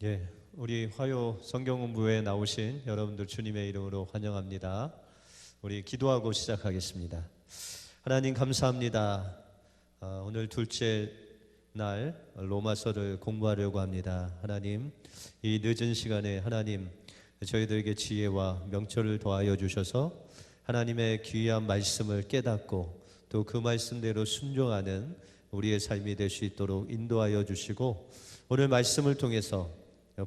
예, 우리 화요 성경공부에 나오신 여러분들 주님의 이름으로 환영합니다. 우리 기도하고 시작하겠습니다. 하나님 감사합니다. 오늘 둘째 날 로마서를 공부하려고 합니다. 하나님, 이 늦은 시간에 하나님 저희들에게 지혜와 명철을 더하여 주셔서 하나님의 귀한 말씀을 깨닫고 또 그 말씀대로 순종하는 우리의 삶이 될 수 있도록 인도하여 주시고, 오늘 말씀을 통해서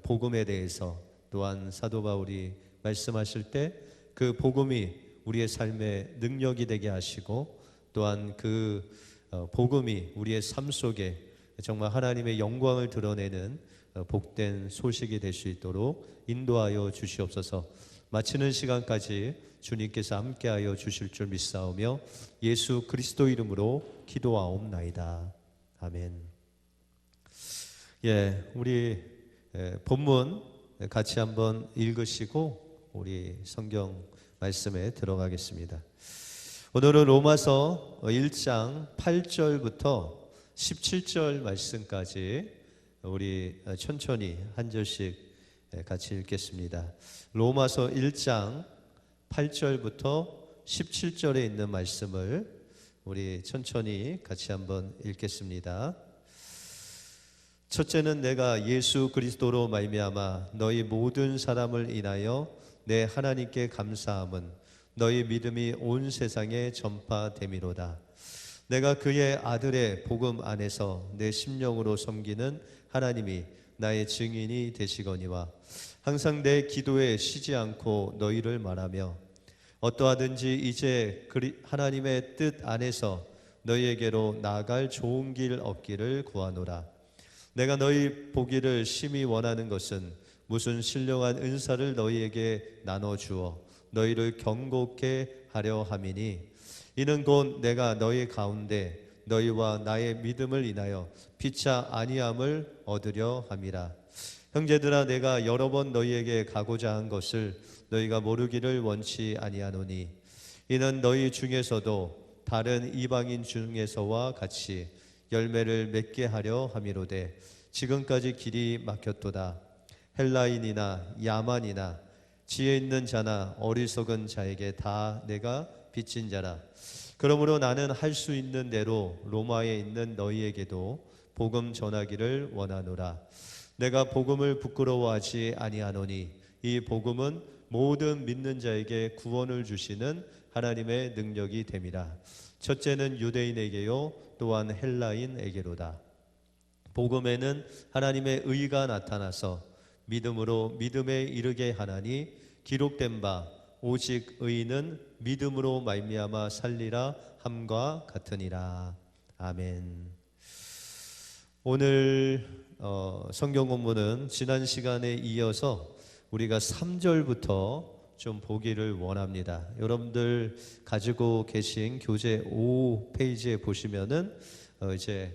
복음에 대해서 또한 사도 바울이 말씀하실 때 그 복음이 우리의 삶의 능력이 되게 하시고, 또한 그 복음이 우리의 삶 속에 정말 하나님의 영광을 드러내는 복된 소식이 될 수 있도록 인도하여 주시옵소서. 마치는 시간까지 주님께서 함께하여 주실 줄 믿사오며 예수 그리스도 이름으로 기도하옵나이다. 아멘. 우리 본문 같이 한번 읽으시고 우리 성경 말씀에 들어가겠습니다. 오늘은 로마서 1장 8절부터 17절 말씀까지 우리 천천히 한 절씩 같이 읽겠습니다. 로마서 1장 8절부터 17절에 있는 말씀을 우리 천천히 같이 한번 읽겠습니다. 첫째는 내가 예수 그리스도로 말미암아 너희 모든 사람을 인하여 내 하나님께 감사함은 너희 믿음이 온 세상에 전파됨이로다. 내가 그의 아들의 복음 안에서 내 심령으로 섬기는 하나님이 나의 증인이 되시거니와 항상 내 기도에 쉬지 않고 너희를 말하며 어떠하든지 이제 하나님의 뜻 안에서 너희에게로 나아갈 좋은 길 얻기를 구하노라. 내가 너희 보기를 심히 원하는 것은 무슨 신령한 은사를 너희에게 나눠주어 너희를 경고케 하려 함이니, 이는 곧 내가 너희 가운데 너희와 나의 믿음을 인하여 피차 아니함을 얻으려 함이라. 형제들아, 내가 여러 번 너희에게 가고자 한 것을 너희가 모르기를 원치 아니하노니, 이는 너희 중에서도 다른 이방인 중에서와 같이 열매를 맺게 하려 함이로되 지금까지 길이 막혔도다. 헬라인이나 야만이나 지혜 있는 자나 어리석은 자에게 다 내가 빚진 자라. 그러므로 나는 할 수 있는 대로 로마에 있는 너희에게도 복음 전하기를 원하노라. 내가 복음을 부끄러워하지 아니하노니 이 복음은 모든 믿는 자에게 구원을 주시는 하나님의 능력이 됨이라. 첫째는 유대인에게요 또한 헬라인에게로다. 복음에는 하나님의 의가 나타나서 믿음으로 믿음에 이르게 하나니, 기록된 바 오직 의인은 믿음으로 말미암아 살리라 함과 같으니라. 아멘. 오늘 성경 본문은 지난 시간에 이어서 우리가 3절부터 좀 보기를 원합니다. 여러분들 가지고 계신 교재 5페이지에 보시면은 이제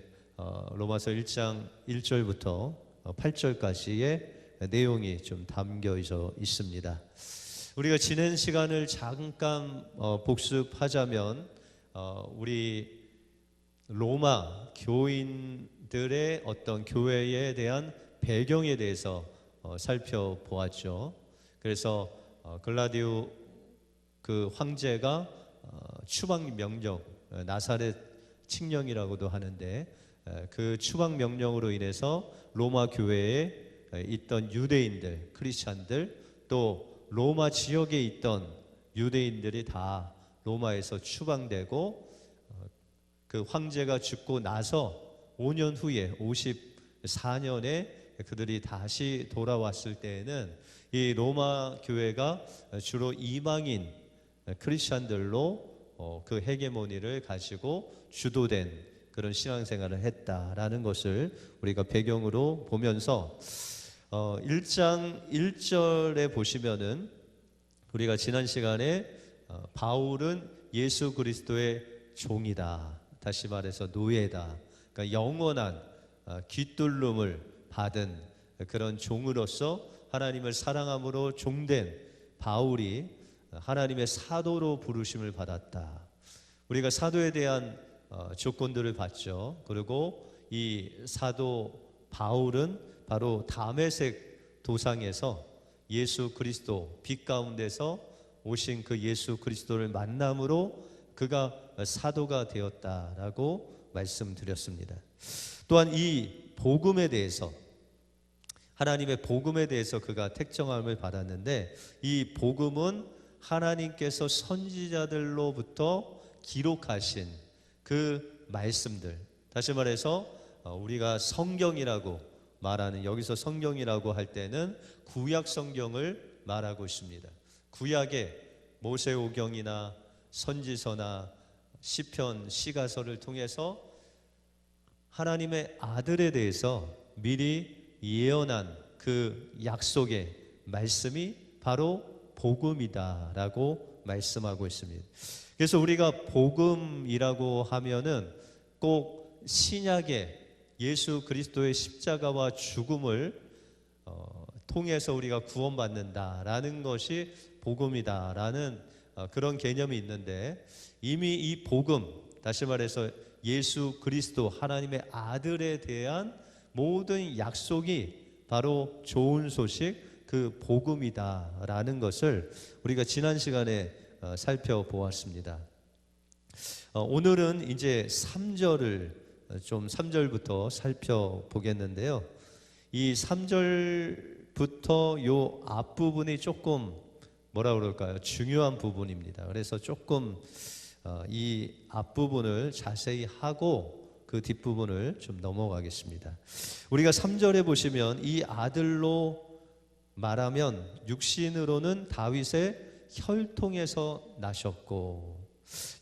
로마서 1장 1절부터 8절까지의 내용이 좀 담겨 있습니다. 우리가 지난 시간을 잠깐 복습하자면 우리 로마 교인들의 어떤 교회에 대한 배경에 대해서 살펴보았죠. 그래서 글라디오 그 황제가 추방 명령, 나사렛 칙령이라고도 하는데, 그 추방 명령으로 인해서 로마 교회에 있던 유대인들, 크리스찬들, 또 로마 지역에 있던 유대인들이 다 로마에서 추방되고, 그 황제가 죽고 나서 5년 후에 54년에 그들이 다시 돌아왔을 때에는 이 로마 교회가 주로 이방인 크리스찬들로 그 헤게모니를 가지고 주도된 그런 신앙생활을 했다라는 것을 우리가 배경으로 보면서 1장 1절에 보시면은 우리가 지난 시간에 바울은 예수 그리스도의 종이다, 다시 말해서 노예다, 그러니까 영원한 귀뚫림을 받은 그런 종으로서 하나님을 사랑함으로 종된 바울이 하나님의 사도로 부르심을 받았다. 우리가 사도에 대한 조건들을 봤죠. 그리고 이 사도 바울은 바로 다메섹 도상에서 예수 그리스도 빛 가운데서 오신 그 예수 그리스도를 만남으로 그가 사도가 되었다라고 말씀드렸습니다. 또한 이 복음에 대해서, 하나님의 복음에 대해서 그가 택정함을 받았는데, 이 복음은 하나님께서 선지자들로부터 기록하신 그 말씀들, 다시 말해서 우리가 성경이라고 말하는, 여기서 성경이라고 할 때는 구약 성경을 말하고 있습니다. 구약의 모세오경이나 선지서나 시편, 시가서를 통해서 하나님의 아들에 대해서 미리 예언한 그 약속의 말씀이 바로 복음이다라고 말씀하고 있습니다. 그래서 우리가 복음이라고 하면은 꼭 신약의 예수 그리스도의 십자가와 죽음을 통해서 우리가 구원받는다라는 것이 복음이다라는 그런 개념이 있는데, 이미 이 복음, 다시 말해서 예수 그리스도 하나님의 아들에 대한 모든 약속이 바로 좋은 소식, 그 복음이다라는 것을 우리가 지난 시간에 살펴보았습니다. 오늘은 이제 3절부터 살펴보겠는데요. 이 3절부터 요 앞부분이 조금 뭐라 그럴까요? 중요한 부분입니다. 그래서 조금 이 앞부분을 자세히 하고 그 뒷부분을 좀 넘어가겠습니다. 우리가 3절에 보시면 이 아들로 말하면 육신으로는 다윗의 혈통에서 나셨고,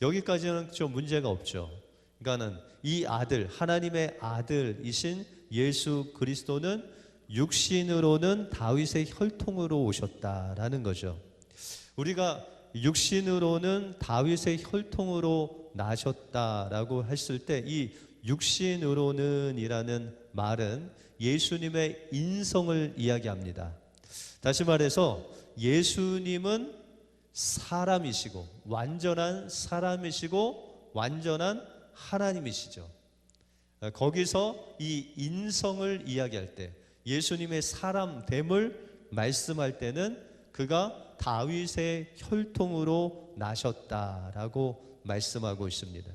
여기까지는 좀 문제가 없죠. 그러니까는 이 아들, 하나님의 아들이신 예수 그리스도는 육신으로는 다윗의 혈통으로 오셨다라는 거죠. 우리가 육신으로는 다윗의 혈통으로 나셨다라고 했을 때, 이 육신으로는 이라는 말은 예수님의 인성을 이야기합니다. 다시 말해서 예수님은 사람이시고, 완전한 사람이시고 완전한 하나님이시죠. 거기서 이 인성을 이야기할 때, 예수님의 사람됨을 말씀할 때는 그가 다윗의 혈통으로 나셨다라고 말씀하고 있습니다.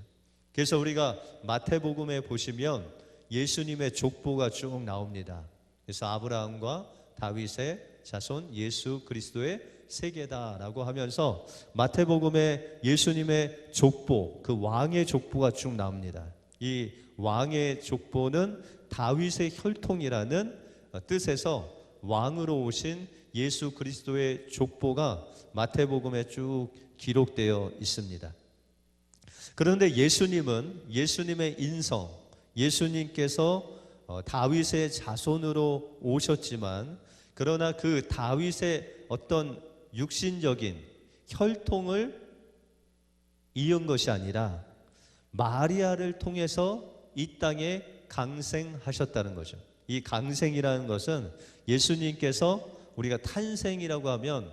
그래서 우리가 마태복음에 보시면 예수님의 족보가 쭉 나옵니다. 그래서 아브라함과 다윗의 자손 예수 그리스도의 세계다라고 하면서 마태복음에 예수님의 족보, 그 왕의 족보가 쭉 나옵니다. 이 왕의 족보는 다윗의 혈통이라는 뜻에서 왕으로 오신 예수 그리스도의 족보가 마태복음에 쭉 기록되어 있습니다. 그런데 예수님은, 예수님의 인성, 예수님께서 다윗의 자손으로 오셨지만, 그러나 그 다윗의 어떤 육신적인 혈통을 이은 것이 아니라 마리아를 통해서 이 땅에 강생하셨다는 거죠. 이 강생이라는 것은 예수님께서, 우리가 탄생이라고 하면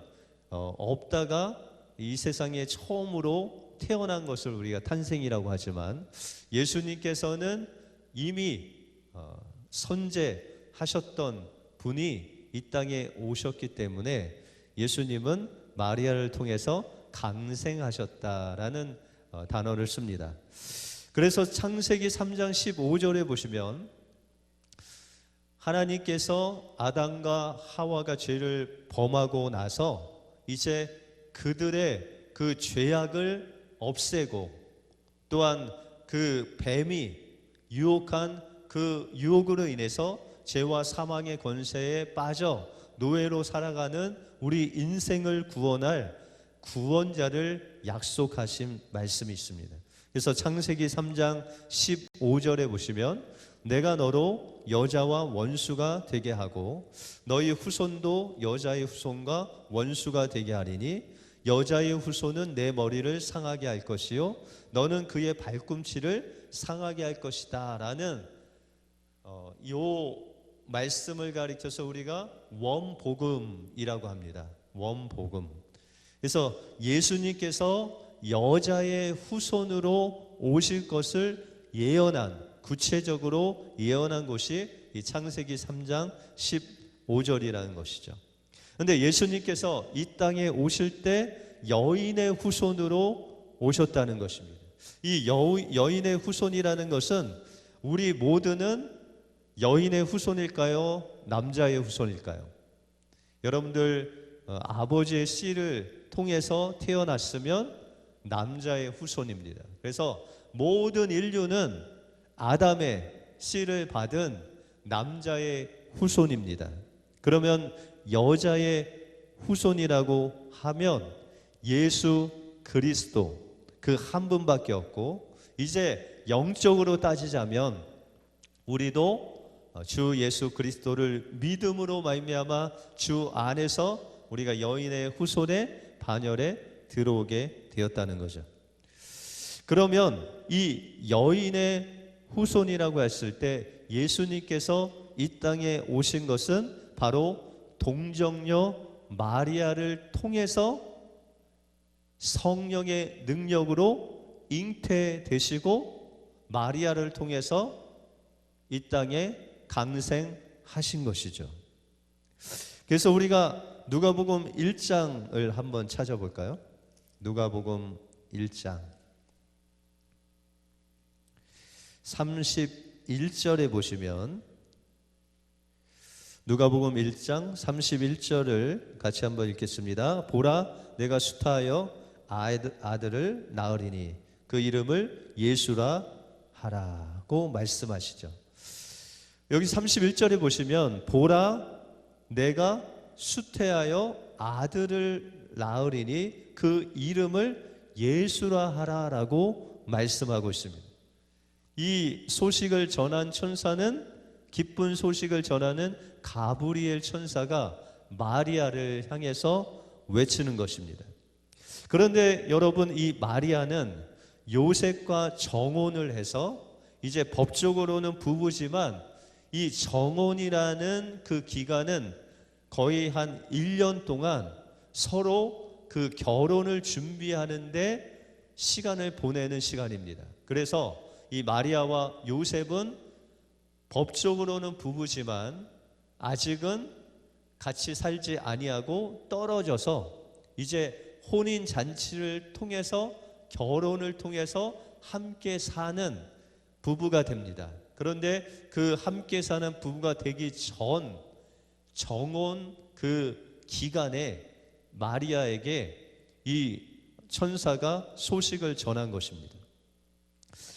없다가 이 세상에 처음으로 태어난 것을 우리가 탄생이라고 하지만, 예수님께서는 이미 선재하셨던 분이 이 땅에 오셨기 때문에 예수님은 마리아를 통해서 강생하셨다라는 단어를 씁니다. 그래서 창세기 3장 15절에 보시면 하나님께서 아담과 하와가 죄를 범하고 나서 이제 그들의 그 죄악을 없애고, 또한 그 뱀이 유혹한 그 유혹으로 인해서 죄와 사망의 권세에 빠져 노예로 살아가는 우리 인생을 구원할 구원자를 약속하신 말씀이 있습니다. 그래서 창세기 3장 15절에 보시면 내가 너로 여자와 원수가 되게 하고 너희 후손도 여자의 후손과 원수가 되게 하리니 여자의 후손은 내 머리를 상하게 할 것이요 너는 그의 발꿈치를 상하게 할 것이다 라는 요 말씀을 가리켜서 우리가 원복음이라고 합니다. 원복음. 그래서 예수님께서 여자의 후손으로 오실 것을 예언한, 구체적으로 예언한 것이 이 창세기 3장 15절이라는 것이죠. 그런데 예수님께서 이 땅에 오실 때 여인의 후손으로 오셨다는 것입니다. 이 여인의 후손이라는 것은 우리 모두는 여인의 후손일까요? 남자의 후손일까요? 여러분들 아버지의 씨를 통해서 태어났으면 남자의 후손입니다. 그래서 모든 인류는 아담의 씨를 받은 남자의 후손입니다. 그러면 여자의 후손이라고 하면 예수 그리스도 그 한 분밖에 없고, 이제 영적으로 따지자면 우리도 주 예수 그리스도를 믿음으로 말미암아 주 안에서 우리가 여인의 후손의 반열에 들어오게 되었다는 거죠. 그러면 이 여인의 후손이라고 했을 때 예수님께서 이 땅에 오신 것은 바로 동정녀 마리아를 통해서 성령의 능력으로 잉태되시고 마리아를 통해서 이 땅에 강생하신 것이죠. 그래서 우리가 누가복음 1장을 한번 찾아볼까요? 누가복음 1장 31절에 보시면, 누가복음 1장 31절을 같이 한번 읽겠습니다. 보라, 내가 수타하여 아들을 낳으리니 그 이름을 예수라 하라고 말씀하시죠. 여기 31절에 보시면 보라, 내가 수태하여 아들을 낳으리니 그 이름을 예수라 하라라고 말씀하고 있습니다. 이 소식을 전한 천사는, 기쁜 소식을 전하는 가브리엘 천사가 마리아를 향해서 외치는 것입니다. 그런데 여러분, 이 마리아는 요셉과 정혼을 해서 이제 법적으로는 부부지만 이 정혼이라는 그 기간은 거의 한 1년 동안 서로 그 결혼을 준비하는데 시간을 보내는 시간입니다. 그래서 이 마리아와 요셉은 법적으로는 부부지만 아직은 같이 살지 아니하고 떨어져서 이제 혼인 잔치를 통해서, 결혼을 통해서 함께 사는 부부가 됩니다. 그런데 그 함께 사는 부부가 되기 전 정혼 그 기간에 마리아에게 이 천사가 소식을 전한 것입니다.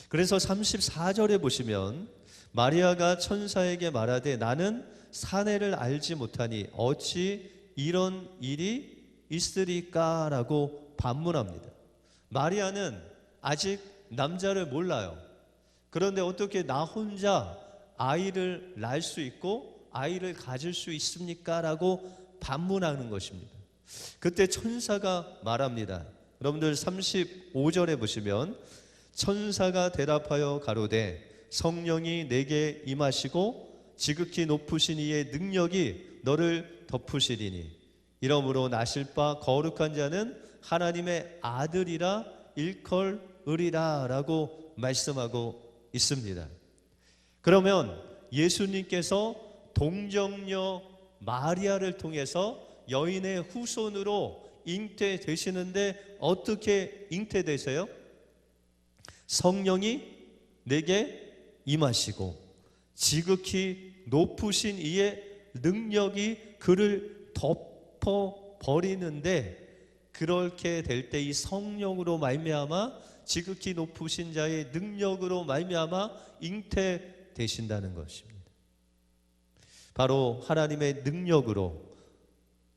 그래서 34절에 보시면 마리아가 천사에게 말하되 나는 사내를 알지 못하니 어찌 이런 일이 있으리까? 라고 반문합니다. 마리아는 아직 남자를 몰라요. 그런데 어떻게 나 혼자 아이를 낳을 수 있고 아이를 가질 수 있습니까? 라고 반문하는 것입니다. 그때 천사가 말합니다. 여러분들 35절에 보시면 천사가 대답하여 가로되 성령이 내게 임하시고 지극히 높으신 이의 능력이 너를 덮으시리니 이러므로 나실 바 거룩한 자는 하나님의 아들이라 일컬으리라 라고 말씀하고 있습니다. 그러면 예수님께서 동정녀 마리아를 통해서 여인의 후손으로 잉태되시는데 어떻게 잉태되세요? 성령이 내게 임하시고 지극히 높으신 이의 능력이 그를 덮어버리는데, 그렇게 될 때 이 성령으로 말미암아 지극히 높으신 자의 능력으로 말미암아 잉태되신다는 것입니다. 바로 하나님의 능력으로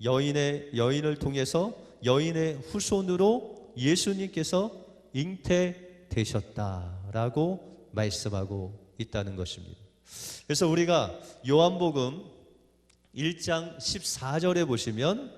여인을 통해서 여인의 후손으로 예수님께서 잉태되셨다라고 말씀하고 있다는 것입니다. 그래서 우리가 요한복음 1장 14절에 보시면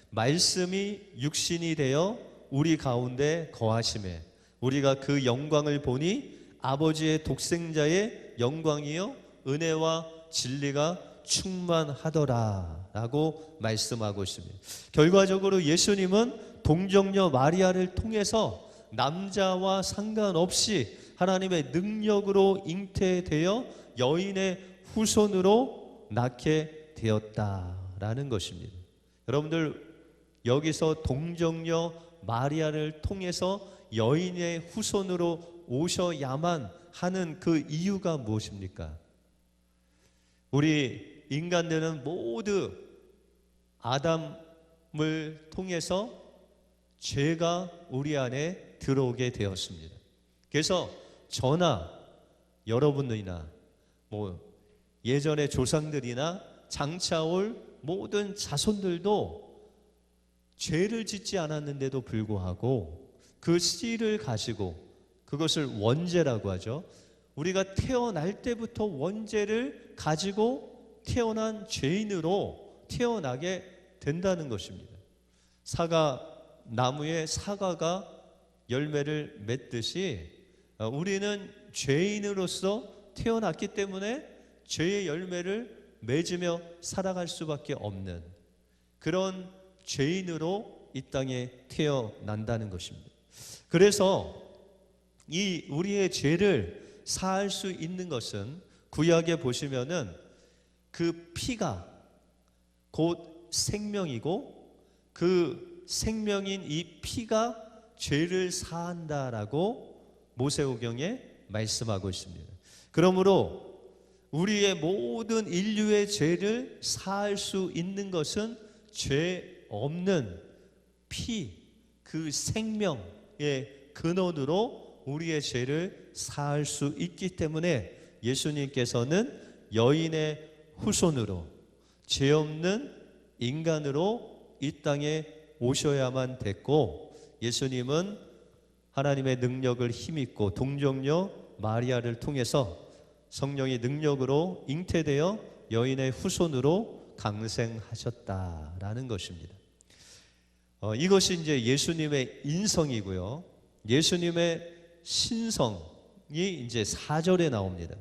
말씀이 육신이 되어 우리 가운데 거하심에 우리가 그 영광을 보니 아버지의 독생자의 영광이요 은혜와 진리가 충만하더라 라고 말씀하고 있습니다. 결과적으로 예수님은 동정녀 마리아를 통해서 남자와 상관없이 하나님의 능력으로 잉태되어 여인의 후손으로 낳게 되었다라는 것입니다. 여러분들, 여기서 동정녀 마리아를 통해서 여인의 후손으로 오셔야만 하는 그 이유가 무엇입니까? 우리 인간들은 모두 아담을 통해서 죄가 우리 안에 들어오게 되었습니다. 그래서 저나 여러분들이나 예전의 조상들이나 장차 올 모든 자손들도 죄를 짓지 않았는데도 불구하고 그 씨를 가지고, 그것을 원죄라고 하죠. 우리가 태어날 때부터 원죄를 가지고 태어난 죄인으로 태어나게 된다는 것입니다. 나무에 사과가 열매를 맺듯이 우리는 죄인으로서 태어났기 때문에 죄의 열매를 맺으며 살아갈 수밖에 없는 그런 죄인으로 이 땅에 태어난다는 것입니다. 그래서 이 우리의 죄를 사할 수 있는 것은, 구약에 보시면은 그 피가 곧 생명이고 그 생명인 이 피가 죄를 사한다라고 모세오경에 말씀하고 있습니다. 그러므로 우리의 모든 인류의 죄를 사할 수 있는 것은 죄 없는 피, 그 생명의 근원으로 우리의 죄를 사할 수 있기 때문에 예수님께서는 여인의 후손으로, 죄 없는 인간으로 이 땅에 오셔야만 됐고, 예수님은 하나님의 능력을 힘입고 동정녀 마리아를 통해서 성령의 능력으로 잉태되어 여인의 후손으로 강생하셨다라는 것입니다. 이것이 이제 예수님의 인성이고요. 예수님의 신성이 이제 4절에 나옵니다.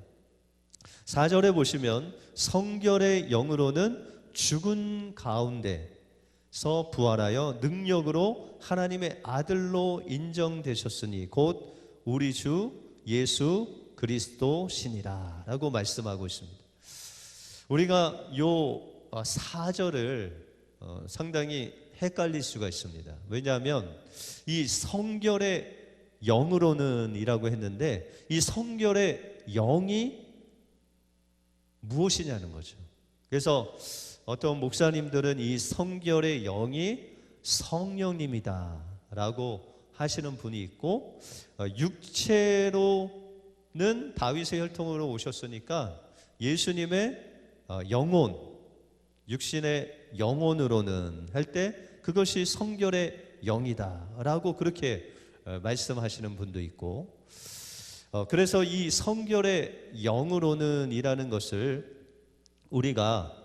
4절에 보시면 성결의 영으로는 죽은 가운데서 부활하여 능력으로 하나님의 아들로 인정되셨으니 곧 우리 주 예수 그리스도시니라 라고 말씀하고 있습니다. 우리가 요 4절을 상당히 헷갈릴 수가 있습니다. 왜냐하면 이 성결의 영으로는 이라고 했는데 이 성결의 영이 무엇이냐는 거죠. 그래서 어떤 목사님들은 이 성결의 영이 성령님이다 라고 하시는 분이 있고, 육체로는 다윗의 혈통으로 오셨으니까 예수님의 영혼, 육신의 영혼으로는 할 때 그것이 성결의 영이다 라고 그렇게 말씀하시는 분도 있고, 그래서 이 성결의 영으로는 이라는 것을 우리가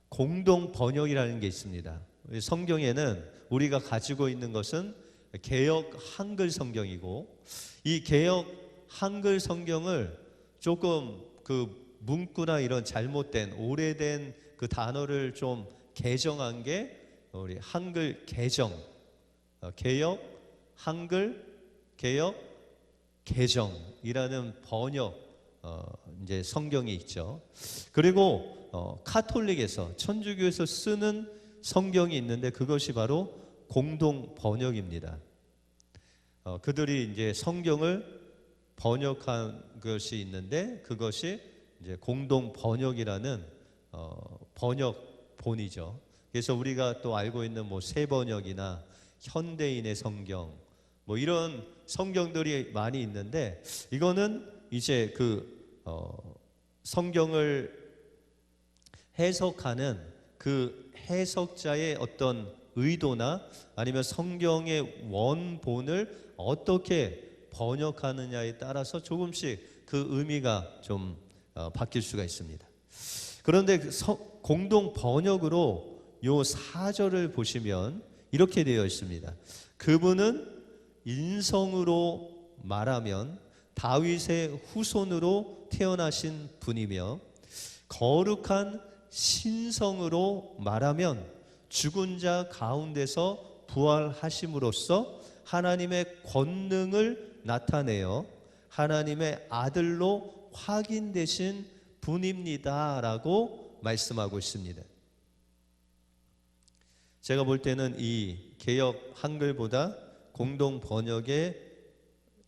공동 번역이라는 게 있습니다. 성경에는 우리가 가지고 있는 것은 개역 한글 성경이고, 이 개역 한글 성경을 조금 그 문구나 이런 잘못된 오래된 그 단어를 좀 개정한 게 우리 한글 개정, 개역 한글 개역 개정이라는 번역 이제 성경이 있죠. 그리고 카톨릭에서, 천주교에서 쓰는 성경이 있는데 그것이 바로 공동 번역입니다. 그들이 이제 성경을 번역한 것이 있는데 그것이 이제 공동 번역이라는 번역본이죠. 그래서 우리가 또 알고 있는 새 번역이나 현대인의 성경 이런 성경들이 많이 있는데, 이거는 이제 그 성경을 해석하는 그 해석자의 어떤 의도나 아니면 성경의 원본을 어떻게 번역하느냐에 따라서 조금씩 그 의미가 좀 바뀔 수가 있습니다. 그런데 공동 번역으로 요 4절을 보시면 이렇게 되어 있습니다. 그분은 인성으로 말하면 다윗의 후손으로 태어나신 분이며, 거룩한 신성으로 말하면 죽은 자 가운데서 부활하심으로써 하나님의 권능을 나타내어 하나님의 아들로 확인되신 분입니다 라고 말씀하고 있습니다. 제가 볼 때는 이 개역 한글보다 공동 번역의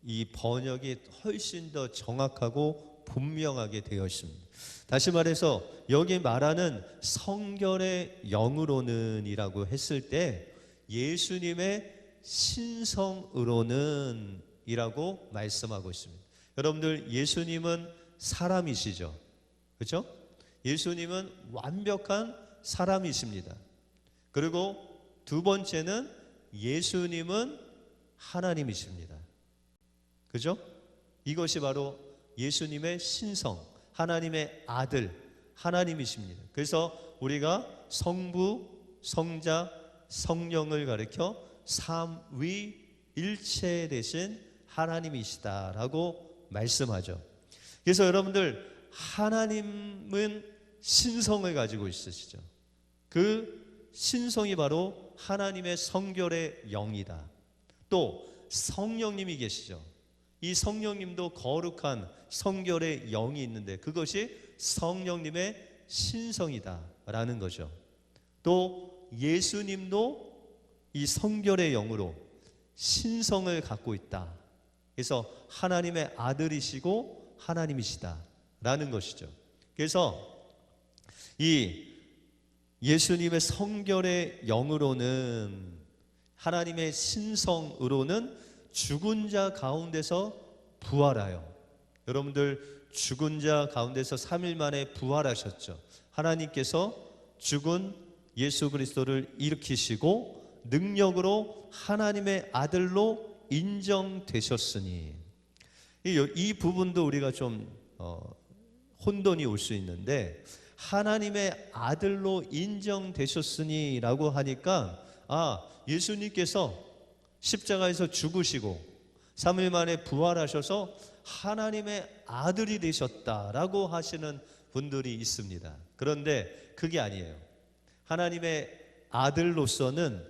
이 번역이 훨씬 더 정확하고 분명하게 되어 있습니다. 다시 말해서 여기 말하는 성결의 영으로는 이라고 했을 때 예수님의 신성으로는 이라고 말씀하고 있습니다. 여러분들, 예수님은 사람이시죠? 그렇죠? 예수님은 완벽한 사람이십니다. 그리고 두 번째는 예수님은 하나님이십니다. 그죠? 이것이 바로 예수님의 신성, 하나님의 아들, 하나님이십니다. 그래서 우리가 성부, 성자, 성령을 가리켜 삼위일체 되신 하나님이시다라고 말씀하죠. 그래서 여러분들, 하나님은 신성을 가지고 있으시죠. 그 신성이 바로 하나님의 성결의 영이다. 또 성령님이 계시죠. 이 성령님도 거룩한 성결의 영이 있는데 그것이 성령님의 신성이다라는 거죠. 또 예수님도 이 성결의 영으로 신성을 갖고 있다. 그래서 하나님의 아들이시고 하나님이시다라는 것이죠. 그래서 이 예수님의 성결의 영으로는, 하나님의 신성으로는 죽은 자 가운데서 부활하여, 여러분들 죽은 자 가운데서 3일 만에 부활하셨죠. 하나님께서 죽은 예수 그리스도를 일으키시고 능력으로 하나님의 아들로 인정되셨으니, 이 부분도 우리가 좀 혼돈이 올 수 있는데, 하나님의 아들로 인정되셨으니 라고 하니까 예수님께서 십자가에서 죽으시고 3일 만에 부활하셔서 하나님의 아들이 되셨다라고 하시는 분들이 있습니다. 그런데 그게 아니에요. 하나님의 아들로서는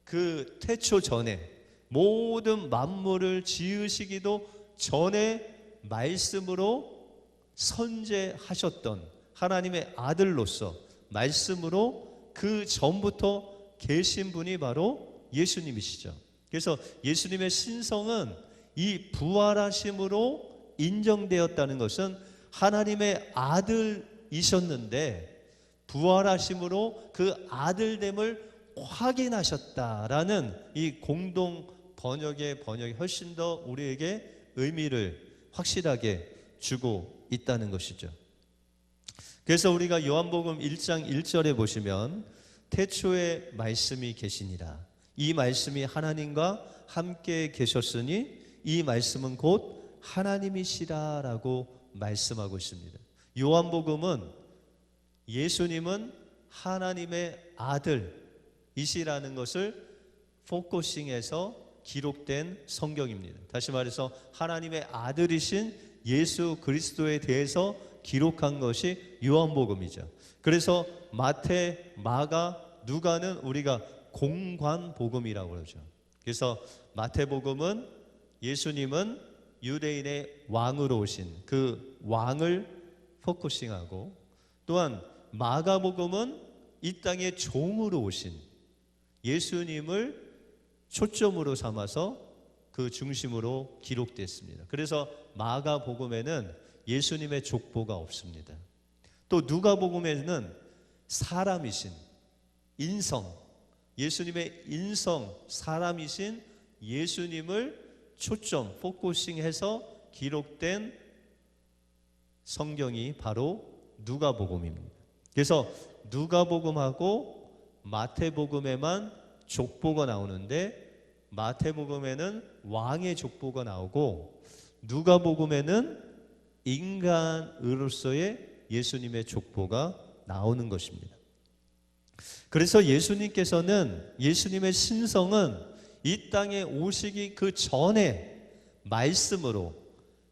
그 태초 전에 모든 만물을 지으시기도 전에 말씀으로 선재하셨던 하나님의 아들로서 말씀으로 그 전부터 계신 분이 바로 예수님이시죠. 그래서 예수님의 신성은 이 부활하심으로 인정되었다는 것은 하나님의 아들이셨는데 부활하심으로 그 아들됨을 확인하셨다라는 이 공동 번역의 번역이 훨씬 더 우리에게 의미를 확실하게 주고 있다는 것이죠. 그래서 우리가 요한복음 1장 1절에 보시면 태초에 말씀이 계시니라. 이 말씀이 하나님과 함께 계셨으니 이 말씀은 곧 하나님이시라라고 말씀하고 있습니다. 요한복음은 예수님은 하나님의 아들이시라는 것을 포커싱해서 기록된 성경입니다. 다시 말해서 하나님의 아들이신 예수 그리스도에 대해서 기록한 것이 요한복음이죠. 그래서 마태, 마가, 누가는 우리가 공관복음이라고 그러죠. 그래서 마태복음은 예수님은 유대인의 왕으로 오신 그 왕을 포커싱하고, 또한 마가복음은 이 땅의 종으로 오신 예수님을 초점으로 삼아서 그 중심으로 기록됐습니다. 그래서 마가복음에는 예수님의 족보가 없습니다. 또 누가복음에는 사람이신 인성, 예수님의 인성, 사람이신 예수님을 초점, 포커싱해서 기록된 성경이 바로 누가복음입니다. 그래서 누가복음하고 마태복음에만 족보가 나오는데 마태복음에는 왕의 족보가 나오고 누가복음에는 인간으로서의 예수님의 족보가 나오는 것입니다. 그래서 예수님께서는, 예수님의 신성은 이 땅에 오시기 그 전에 말씀으로,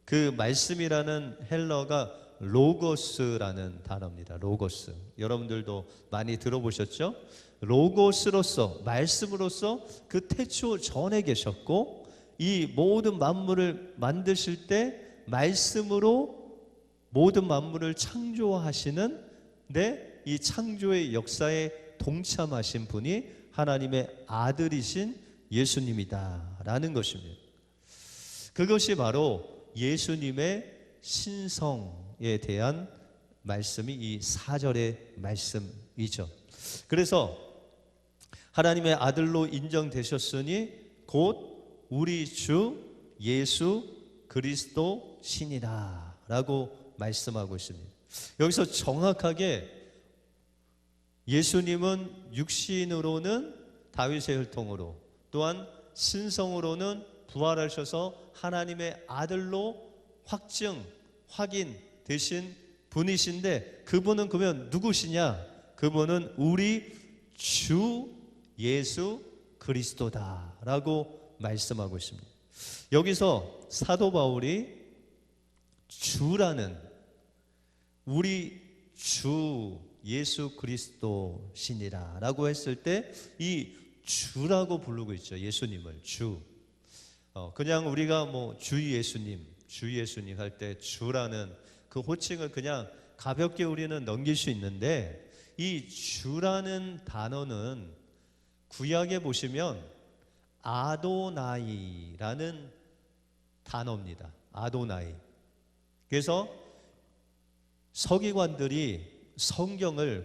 그 말씀이라는 헬러가 로고스라는 단어입니다. 로고스. 여러분들도 많이 들어보셨죠? 로고스로서, 말씀으로서 그 태초 전에 계셨고, 이 모든 만물을 만드실 때 말씀으로 모든 만물을 창조하시는 이 창조의 역사에 동참하신 분이 하나님의 아들이신 예수님이다라는 것입니다. 그것이 바로 예수님의 신성에 대한 말씀이 이 4절의 말씀이죠. 그래서 하나님의 아들로 인정되셨으니 곧 우리 주 예수 그리스도 신이라 라고 말씀하고 있습니다. 여기서 정확하게 예수님은 육신으로는 다윗의 혈통으로, 또한 신성으로는 부활하셔서 하나님의 아들로 확인되신 분이신데, 그분은 그러면 누구시냐? 그분은 우리 주 예수 그리스도다라고 말씀하고 있습니다. 여기서 사도 바울이 주라는, 우리 주 예수 그리스도시니라 라고 했을 때 이 주라고 부르고 있죠. 예수님을 주. 그냥 우리가 뭐 주 예수님 할 때 주라는 그 호칭을 그냥 가볍게 우리는 넘길 수 있는데, 이 주라는 단어는 구약에 보시면 아도나이라는 단어입니다. 아도나이. 그래서 서기관들이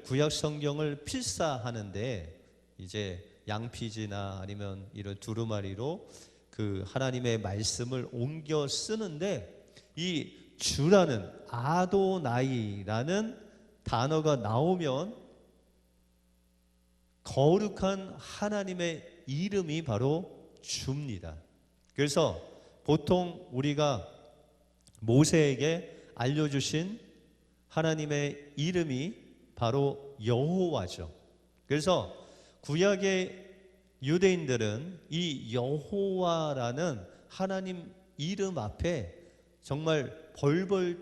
구약 성경을 필사하는데, 이제 양피지나 아니면 이런 두루마리로 그 하나님의 말씀을 옮겨 쓰는데, 이 주라는 아도나이라는 단어가 나오면 거룩한 하나님의 이름이 바로 주입니다. 그래서 보통 우리가 모세에게 알려주신 하나님의 이름이 바로 여호와죠. 그래서 구약의 유대인들은 이 여호와라는 하나님 이름 앞에 정말 벌벌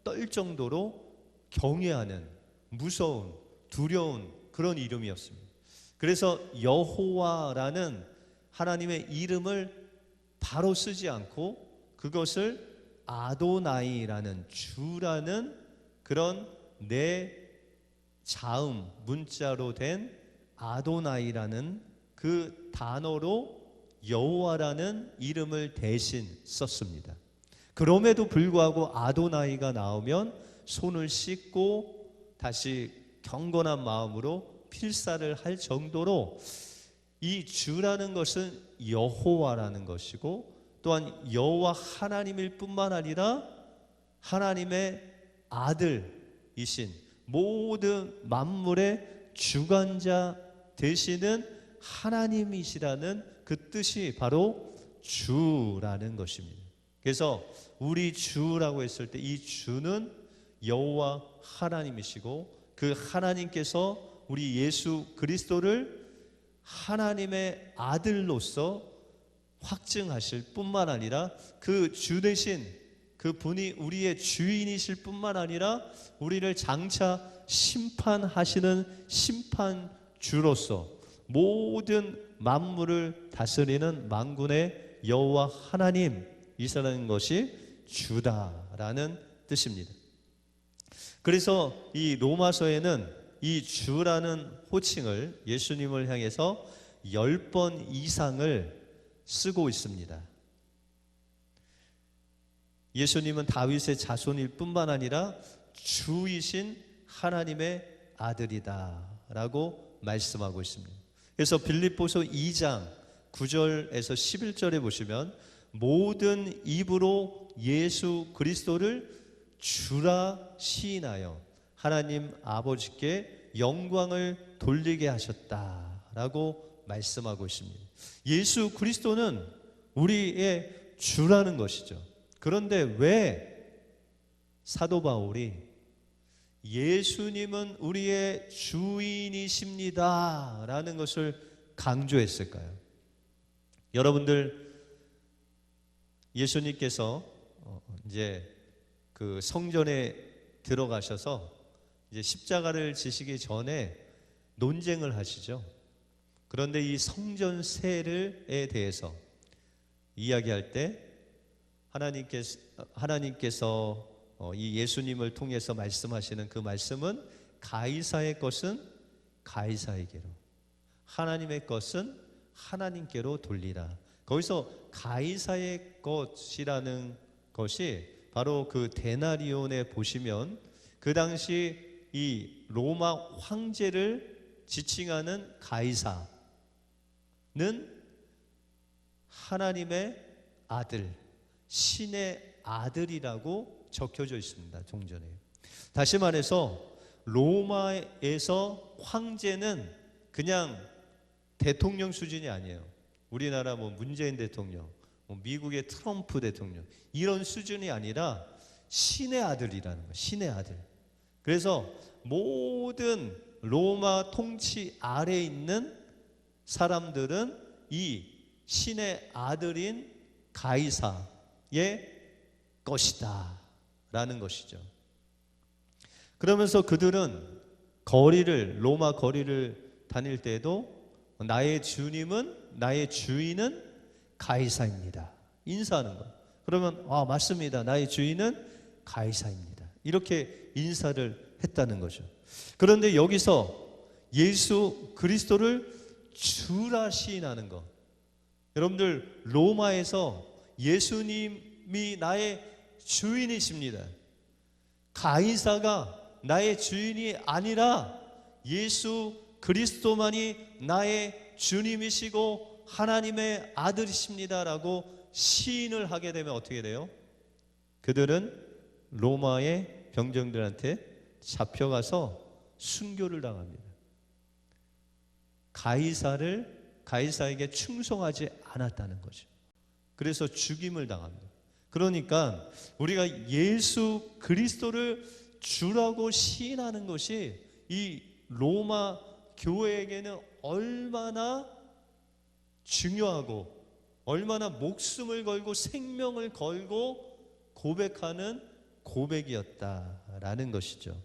떨 정도로 경외하는, 무서운, 두려운 그런 이름이었습니다. 그래서 여호와라는 하나님의 이름을 바로 쓰지 않고 그것을 아도나이라는, 주라는 그런 내 자음 문자로 된 아도나이라는 그 단어로 여호와라는 이름을 대신 썼습니다. 그럼에도 불구하고 아도나이가 나오면 손을 씻고 다시 경건한 마음으로 필사를 할 정도로 이 주라는 것은 여호와라는 것이고, 또한 여호와 하나님일 뿐만 아니라 하나님의 아들이신, 모든 만물의 주관자 되시는 하나님이시라는 그 뜻이 바로 주라는 것입니다. 그래서 우리 주라고 했을 때 이 주는 여호와 하나님이시고, 그 하나님께서 우리 예수 그리스도를 하나님의 아들로서 확증하실 뿐만 아니라, 그 주 대신 그 분이 우리의 주인이실 뿐만 아니라 우리를 장차 심판하시는 심판주로서 모든 만물을 다스리는 만군의 여호와 하나님이시라는 것이 주다라는 뜻입니다. 그래서 이 로마서에는 이 주라는 호칭을 예수님을 향해서 10번 이상을 쓰고 있습니다. 예수님은 다윗의 자손일 뿐만 아니라 주이신 하나님의 아들이다 라고 말씀하고 있습니다. 그래서 빌립보서 2장 9절에서 11절에 보시면 모든 입으로 예수 그리스도를 주라 시인하여 하나님 아버지께 영광을 돌리게 하셨다라고 말씀하고 있습니다. 예수 그리스도는 우리의 주라는 것이죠. 그런데 왜 사도 바울이 예수님은 우리의 주인이십니다 라는 것을 강조했을까요? 여러분들, 예수님께서 이제 그 성전에 들어가셔서 이제 십자가를 지시기 전에 논쟁을 하시죠. 그런데 이 성전세례에 대해서 이야기할 때 하나님께서 이 예수님을 통해서 말씀하시는 그 말씀은 가이사의 것은 가이사에게로, 하나님의 것은 하나님께로 돌리라. 거기서 가이사의 것이라는 것이 바로 그 데나리온에 보시면 그 당시 이 로마 황제를 지칭하는 가이사는 하나님의 아들, 신의 아들이라고 적혀져 있습니다. 종전에. 다시 말해서 로마에서 황제는 그냥 대통령 수준이 아니에요. 우리나라 문재인 대통령, 미국의 트럼프 대통령, 이런 수준이 아니라 신의 아들이라는 거예요. 신의 아들. 그래서 모든 로마 통치 아래에 있는 사람들은 이 신의 아들인 가이사의 것이다 라는 것이죠. 그러면서 그들은 로마 거리를 다닐 때도 나의 주인은 가이사입니다. 인사하는 거. 그러면 맞습니다. 나의 주인은 가이사입니다. 이렇게 인사를 했다는 거죠. 그런데 여기서 예수 그리스도를 주라 시인하는 것. 여러분들, 로마에서 예수님이 나의 주인이십니다. 가이사가 나의 주인이 아니라 예수 그리스도만이 나의 주님이시고 하나님의 아들이십니다라고 시인을 하게 되면 어떻게 돼요? 그들은 로마의 병정들한테 잡혀가서 순교를 당합니다. 가이사에게 충성하지 않았다는 거죠. 그래서 죽임을 당합니다. 그러니까 우리가 예수 그리스도를 주라고 시인하는 것이 이 로마 교회에게는 얼마나 중요하고 얼마나 목숨을 걸고 생명을 걸고 고백하는 고백이었다라는 것이죠.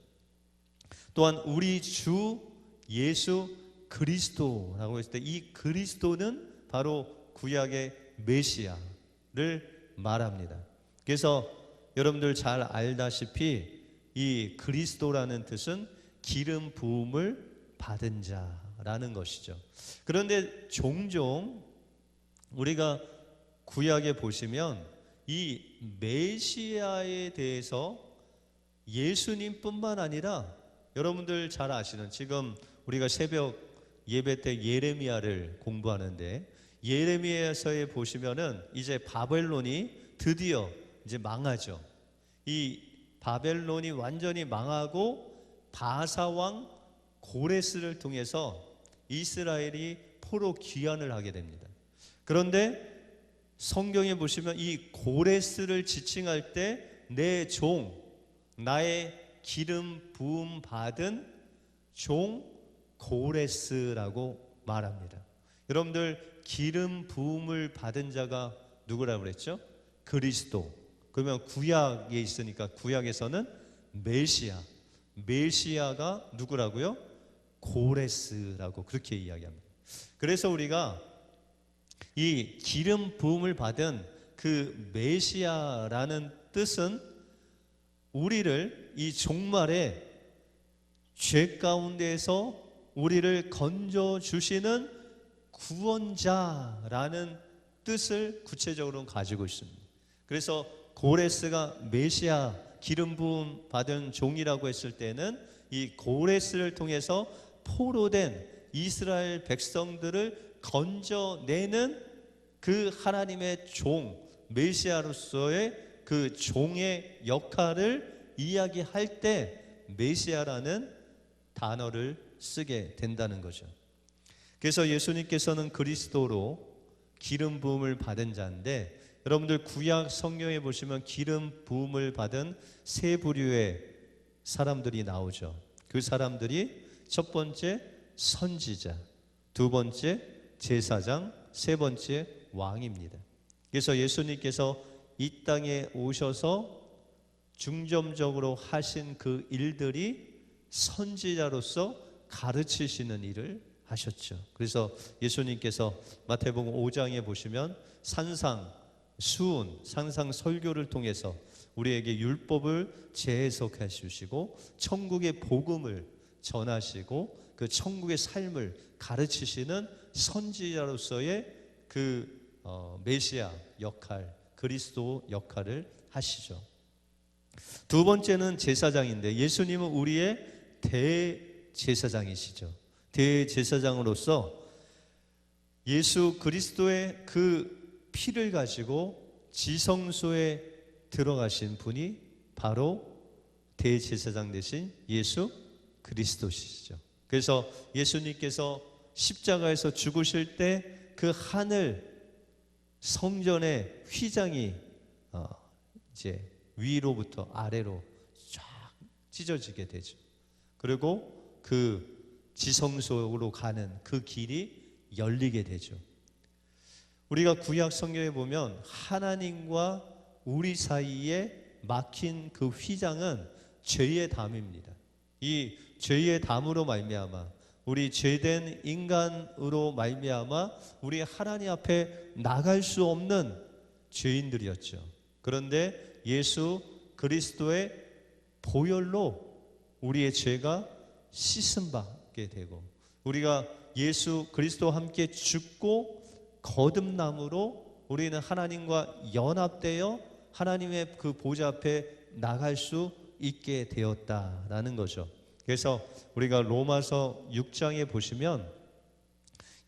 또한 우리 주 예수 그리스도라고 했을 때 이 그리스도는 바로 구약의 메시아를 말합니다. 그래서 여러분들 잘 알다시피 이 그리스도라는 뜻은 기름 부음을 받은 자라는 것이죠. 그런데 종종 우리가 구약에 보시면 이 메시아에 대해서 예수님뿐만 아니라 여러분들 잘 아시는, 지금 우리가 새벽 예배 때 예레미야를 공부하는데 예레미야서에 보시면은 이제 바벨론이 드디어 이제 망하죠. 이 바벨론이 완전히 망하고 바사왕 고레스를 통해서 이스라엘이 포로 귀환을 하게 됩니다. 그런데 성경에 보시면 이 고레스를 지칭할 때 내 종, 나의 기름 부음 받은 종 고레스라고 말합니다. 여러분들, 기름 부음을 받은 자가 누구라고 그랬죠? 그리스도. 그러면 구약에 있으니까 구약에서는 메시아가 누구라고요? 고레스라고 그렇게 이야기합니다. 그래서 우리가 이 기름 부음을 받은 그 메시아라는 뜻은 우리를 이 종말에 죄 가운데에서 우리를 건져 주시는 구원자라는 뜻을 구체적으로 가지고 있습니다. 그래서 고레스가 메시아 기름 부음 받은 종이라고 했을 때는 이 고레스를 통해서 포로된 이스라엘 백성들을 건져내는 그 하나님의 종, 메시아로서의 그 종의 역할을 이야기할 때 메시아라는 단어를 쓰게 된다는 거죠. 그래서 예수님께서는 그리스도로 기름 부음을 받은 자인데, 여러분들 구약 성경에 보시면 기름 부음을 받은 세 부류의 사람들이 나오죠. 그 사람들이 첫 번째 선지자, 두 번째 제사장, 세 번째 왕입니다. 그래서 예수님께서 이 땅에 오셔서 중점적으로 하신 그 일들이 선지자로서 가르치시는 일을 하셨죠. 그래서 예수님께서 마태복음 5장에 보시면 산상 설교를 통해서 우리에게 율법을 재해석해 주시고 천국의 복음을 전하시고 그 천국의 삶을 가르치시는 선지자로서의 그 메시아 역할, 그리스도 역할을 하시죠. 두 번째는 제사장인데 예수님은 우리의 대제사장이시죠. 대제사장으로서 예수 그리스도의 그 피를 가지고 지성소에 들어가신 분이 바로 대제사장 되신 예수 그리스도시죠. 그래서 예수님께서 십자가에서 죽으실 때 그 하늘 성전의 휘장이 이제 위로부터 아래로 쫙 찢어지게 되죠. 그리고 그 지성소로 가는 그 길이 열리게 되죠. 우리가 구약 성경에 보면 하나님과 우리 사이에 막힌 그 휘장은 죄의 담입니다. 이 죄의 담으로 말미암아 우리 죄된 인간으로 말미암아 우리 하나님 앞에 나갈 수 없는 죄인들이었죠. 그런데 예수 그리스도의 보혈로 우리의 죄가 씻음받게 되고 우리가 예수 그리스도와 함께 죽고 거듭남으로 우리는 하나님과 연합되어 하나님의 그 보좌 앞에 나갈 수 있게 되었다라는 거죠. 그래서 우리가 로마서 6장에 보시면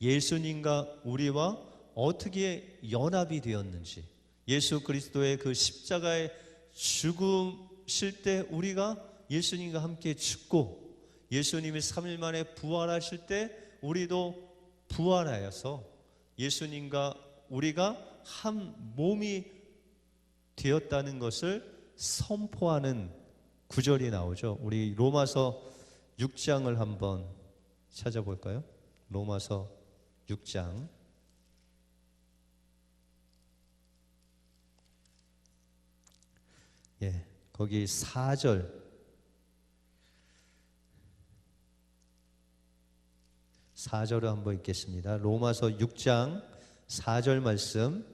예수님과 우리와 어떻게 연합이 되었는지, 예수 그리스도의 그 십자가의 죽으실 때 우리가 예수님과 함께 죽고 예수님이 3일 만에 부활하실 때 우리도 부활하여서 예수님과 우리가 한 몸이 되었다는 것을 선포하는 구절이 나오죠. 우리 로마서 6장을 한번 찾아볼까요? 로마서 6장 거기 4절을 한번 읽겠습니다. 로마서 6장 4절 말씀.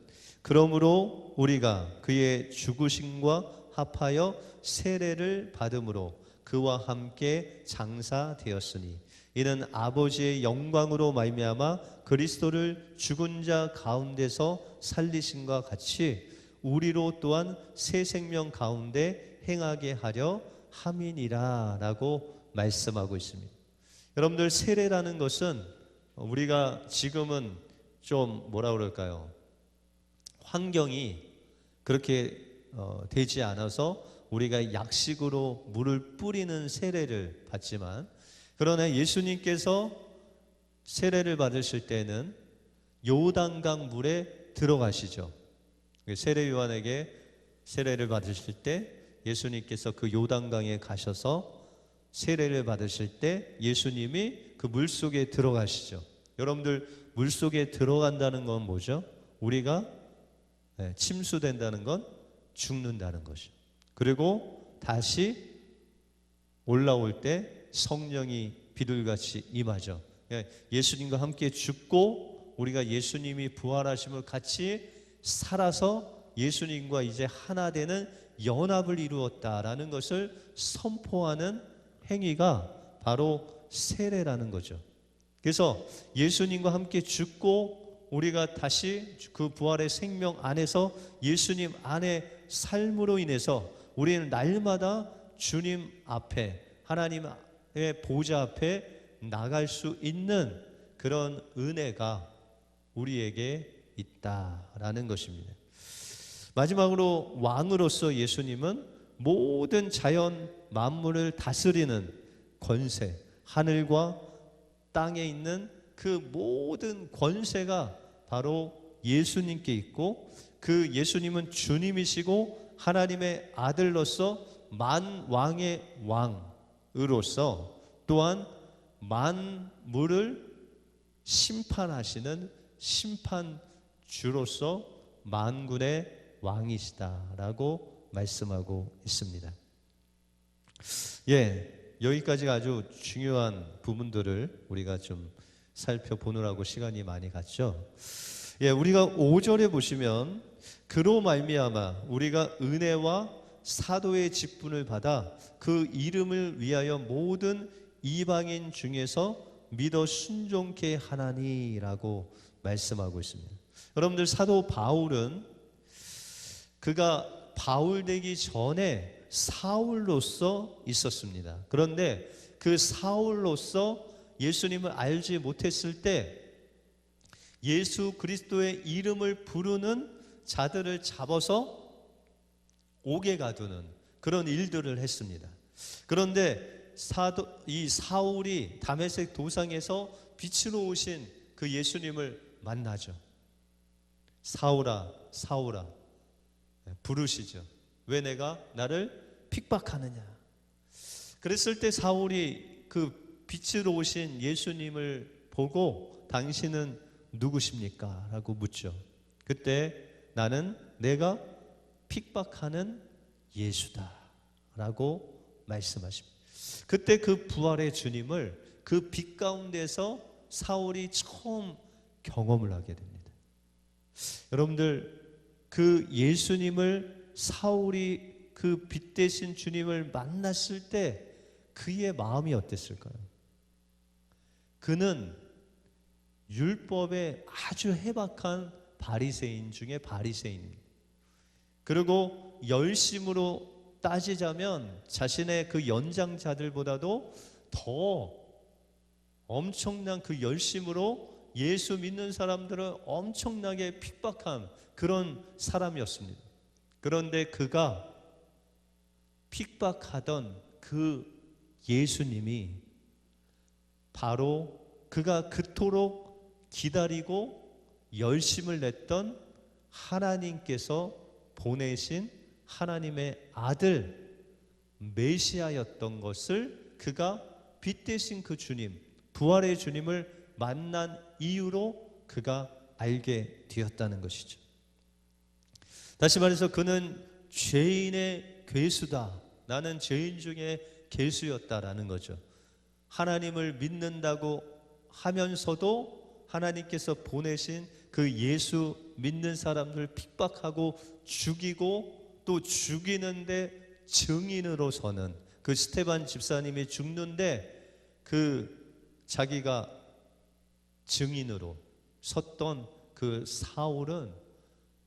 그러므로 우리가 그의 죽으심과 합하여 세례를 받음으로 그와 함께 장사되었으니 이는 아버지의 영광으로 말미암아 그리스도를 죽은 자 가운데서 살리심과 같이 우리로 또한 새 생명 가운데 행하게 하려 함이니라 라고 말씀하고 있습니다. 여러분들, 세례라는 것은 우리가 지금은 좀 뭐라 그럴까요? 환경이 그렇게 되지 않아서 우리가 약식으로 물을 뿌리는 세례를 받지만, 그러나 예수님께서 세례를 받으실 때는 요단강 물에 들어가시죠. 세례 요한에게 세례를 받으실 때 예수님께서 그 요단강에 가셔서 세례를 받으실 때 예수님이 그 물속에 들어가시죠. 여러분들, 물속에 들어간다는 건 뭐죠? 우리가 침수된다는 건 죽는다는 것이죠. 그리고 다시 올라올 때 성령이 비둘같이 임하죠. 예수님과 함께 죽고 우리가 예수님이 부활하심을 같이 살아서 예수님과 이제 하나 되는 연합을 이루었다라는 것을 선포하는 행위가 바로 세례라는 거죠. 그래서 예수님과 함께 죽고 우리가 다시 그 부활의 생명 안에서 예수님 안에 삶으로 인해서 우리는 날마다 주님 앞에, 하나님의 보좌 앞에 나갈 수 있는 그런 은혜가 우리에게 있다라는 것입니다. 마지막으로 왕으로서 예수님은 모든 자연 만물을 다스리는 권세, 하늘과 땅에 있는 그 모든 권세가 바로 예수님께 있고, 그 예수님은 주님이시고 하나님의 아들로서 만왕의 왕으로서 또한 만물을 심판하시는 심판주로서 만군의 왕이시다라고 말씀하고 있습니다. 여기까지가 아주 중요한 부분들을 우리가 좀 살펴보느라고 시간이 많이 갔죠. 우리가 5절에 보시면 그로 말미암아 우리가 은혜와 사도의 직분을 받아 그 이름을 위하여 모든 이방인 중에서 믿어 순종케 하나니라고 말씀하고 있습니다. 여러분들, 사도 바울은 그가 바울 되기 전에 사울로서 있었습니다. 그런데 그 사울로서 예수님을 알지 못했을 때 예수 그리스도의 이름을 부르는 자들을 잡아서 옥에 가두는 그런 일들을 했습니다. 그런데 이 사울이 다메섹 도상에서 빛으로 오신 그 예수님을 만나죠. 사울아, 사울아 부르시죠. 왜 내가 나를 핍박하느냐. 그랬을 때 사울이 그 빛으로 오신 예수님을 보고 당신은 누구십니까? 라고 묻죠. 그때 나는 내가 핍박하는 예수다 라고 말씀하십니다. 그때 그 부활의 주님을 그 빛 가운데서 사울이 처음 경험을 하게 됩니다. 여러분들, 그 예수님을 사울이 그 빛 대신 주님을 만났을 때 그의 마음이 어땠을까요? 그는 율법에 아주 해박한 바리새인 중에 바리새인입니다. 그리고 열심으로 따지자면 자신의 그 연장자들보다도 더 엄청난 그 열심으로 예수 믿는 사람들을 엄청나게 핍박한 그런 사람이었습니다. 그런데 그가 핍박하던 그 예수님이 바로 그가 그토록 기다리고 열심을 냈던 하나님께서 보내신 하나님의 아들 메시아였던 것을 그가 빛 대신 그 주님, 부활의 주님을 만난 이유로 그가 알게 되었다는 것이죠. 다시 말해서 그는 죄인의 괴수다. 나는 죄인 중에 괴수였다라는 거죠. 하나님을 믿는다고 하면서도 하나님께서 보내신 그 예수 믿는 사람들 핍박하고 죽이고 또 죽이는데 증인으로 서는 그 스데반 집사님이 죽는데 그 자기가 증인으로 섰던 그 사울은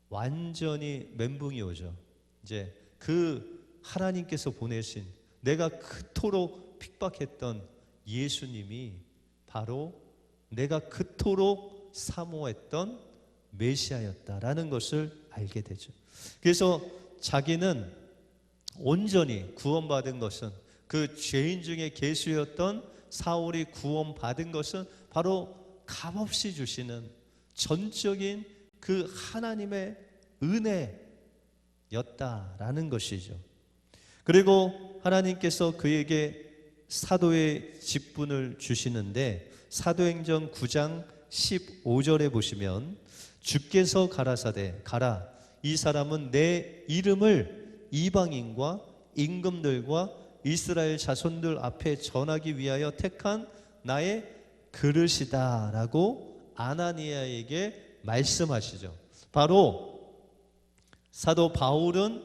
완전히 멘붕이 오죠. 이제 그 하나님께서 보내신 내가 그토록 핍박했던 예수님이 바로 내가 그토록 사모했던 메시아였다라는 것을 알게 되죠. 그래서 자기는 온전히 구원받은 것은 그 죄인 중에 괴수였던 사울이 구원받은 것은 바로 값없이 주시는 전적인 그 하나님의 은혜였다라는 것이죠. 그리고 하나님께서 그에게 사도의 직분을 주시는데 사도행전 9장 15절에 보시면 주께서 가라사대 가라 이 사람은 내 이름을 이방인과 임금들과 이스라엘 자손들 앞에 전하기 위하여 택한 나의 그릇이다 라고 아나니아에게 말씀하시죠. 바로 사도 바울은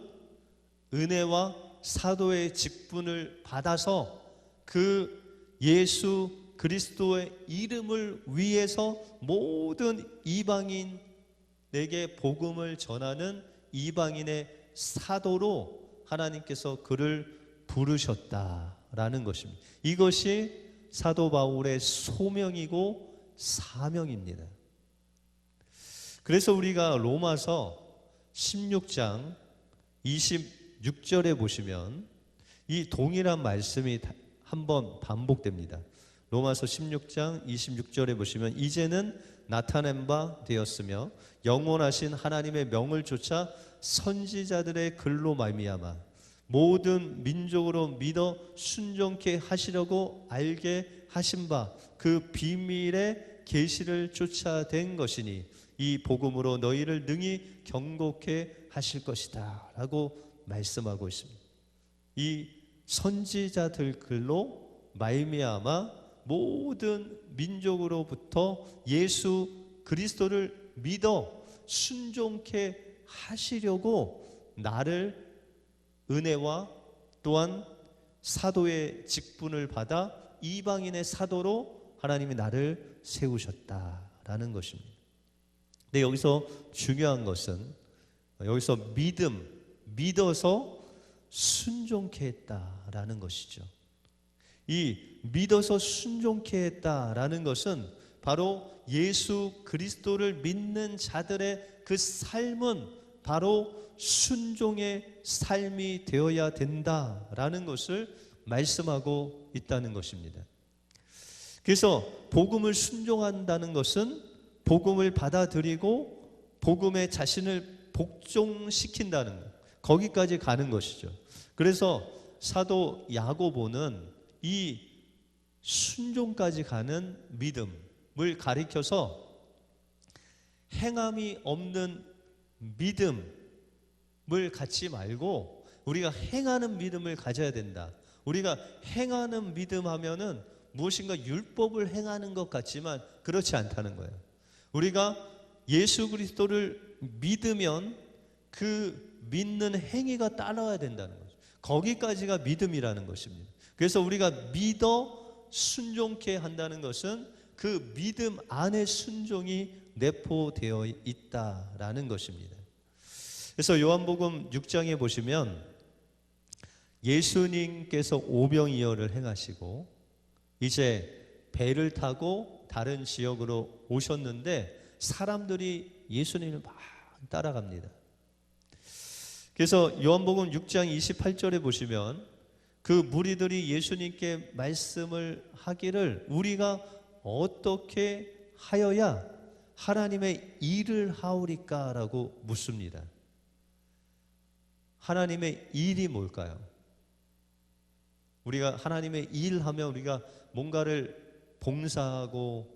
은혜와 사도의 직분을 받아서 그 예수 그리스도의 이름을 위해서 모든 이방인에게 복음을 전하는 이방인의 사도로 하나님께서 그를 부르셨다라는 것입니다. 이것이 사도 바울의 소명이고 사명입니다. 그래서 우리가 로마서 16장 26절에 보시면 이 동일한 말씀이 한번 반복됩니다. 로마서 16장 26절에 보시면 이제는 나타낸 바 되었으며 영원하신 하나님의 명을 쫓아 선지자들의 글로 말미암아 모든 민족으로 믿어 순종케 하시려고 알게 하신 바 그 비밀의 계시를 쫓아낸 것이니 이 복음으로 너희를 능히 경고케 하실 것이다 라고 말씀하고 있습니다. 이 선지자들 글로 말미암아 모든 민족으로부터 예수 그리스도를 믿어 순종케 하시려고 나를 은혜와 또한 사도의 직분을 받아 이방인의 사도로 하나님이 나를 세우셨다라는 것입니다. 근데 여기서 중요한 것은 여기서 믿어서 순종케 했다라는 것이죠. 이 믿어서 순종케 했다라는 것은 바로 예수 그리스도를 믿는 자들의 그 삶은 바로 순종의 삶이 되어야 된다라는 것을 말씀하고 있다는 것입니다. 그래서 복음을 순종한다는 것은 복음을 받아들이고 복음에 자신을 복종시킨다는 것, 거기까지 가는 것이죠. 그래서 사도 야고보는 이 순종까지 가는 믿음을 가리켜서 행함이 없는 믿음을 갖지 말고 우리가 행하는 믿음을 가져야 된다. 우리가 행하는 믿음 하면은 무엇인가 율법을 행하는 것 같지만 그렇지 않다는 거예요. 우리가 예수 그리스도를 믿으면 그 믿는 행위가 따라야 된다는 거죠. 거기까지가 믿음이라는 것입니다. 그래서 우리가 믿어 순종케 한다는 것은 그 믿음 안에 순종이 내포되어 있다라는 것입니다. 그래서 요한복음 6장에 보시면 예수님께서 오병이어를 행하시고 이제 배를 타고 다른 지역으로 오셨는데 사람들이 예수님을 막 따라갑니다. 그래서 요한복음 6장 28절에 보시면 그 무리들이 예수님께 말씀을 하기를 우리가 어떻게 하여야 하나님의 일을 하오리까 라고 묻습니다. 하나님의 일이 뭘까요? 우리가 하나님의 일하면 우리가 뭔가를 봉사하고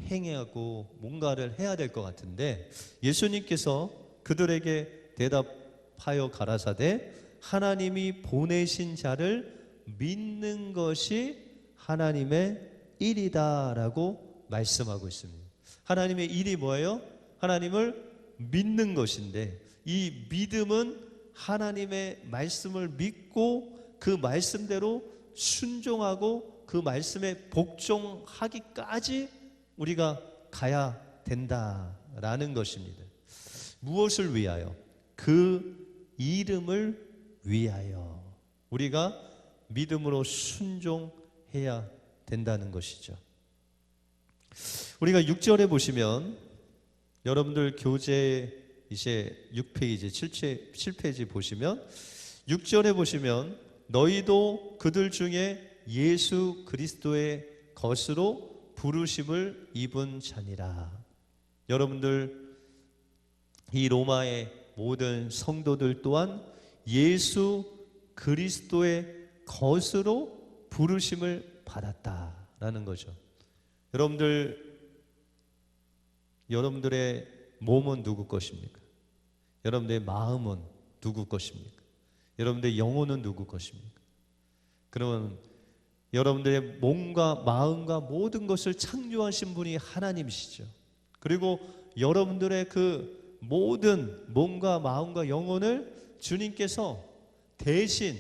행하고 뭔가를 해야 될 것 같은데 예수님께서 그들에게 대답하여 가라사대 하나님이 보내신 자를 믿는 것이 하나님의 일이다라고 말씀하고 있습니다. 하나님의 일이 뭐예요? 하나님을 믿는 것인데 이 믿음은 하나님의 말씀을 믿고 그 말씀대로 순종하고 그 말씀에 복종하기까지 우리가 가야 된다라는 것입니다. 무엇을 위하여? 그 이름을 위하여 우리가 믿음으로 순종해야 된다는 것이죠. 우리가 6절에 보시면 여러분들 교재 이제 6페이지, 7페이지 보시면 6절에 보시면 너희도 그들 중에 예수 그리스도의 것으로 부르심을 입은 자니라. 여러분들 이 로마의 모든 성도들 또한 예수 그리스도의 것으로 부르심을 받았다라는 거죠. 여러분들의 몸은 누구 것입니까? 여러분들의 마음은 누구 것입니까? 여러분들의 영혼은 누구 것입니까? 그러면 여러분들의 몸과 마음과 모든 것을 창조하신 분이 하나님이시죠. 그리고 여러분들의 그 모든 몸과 마음과 영혼을 주님께서 대신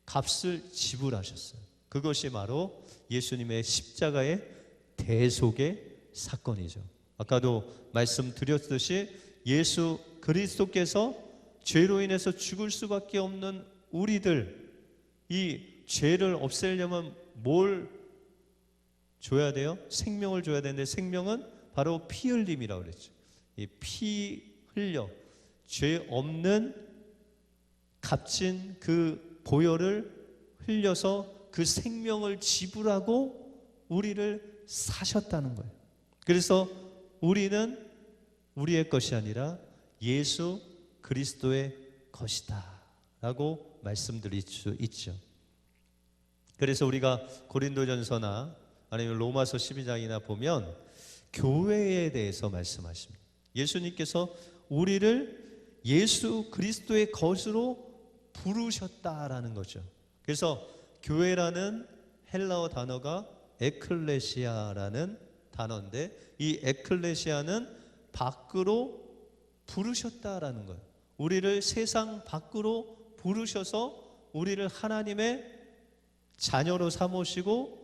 값을 지불하셨어요. 그것이 바로 예수님의 십자가의 대속의 사건이죠. 아까도 말씀드렸듯이 예수 그리스도께서 죄로 인해서 죽을 수밖에 없는 우리들, 이 죄를 없애려면 뭘 줘야 돼요? 생명을 줘야 되는데 생명은 바로 피 흘림이라고 그랬죠. 이 피 흘려 죄 없는 값진 그 보혈을 흘려서 그 생명을 지불하고 우리를 사셨다는 거예요. 그래서 우리는 우리의 것이 아니라 예수 그리스도의 것이다 라고 말씀드릴 수 있죠. 그래서 우리가 고린도전서나 아니면 로마서 12장이나 보면 교회에 대해서 말씀하십니다. 예수님께서 우리를 예수 그리스도의 것으로 부르셨다라는 거죠. 그래서 교회라는 헬라어 단어가 에클레시아라는 단어인데 이 에클레시아는 밖으로 부르셨다라는 거예요. 우리를 세상 밖으로 부르셔서 우리를 하나님의 자녀로 삼으시고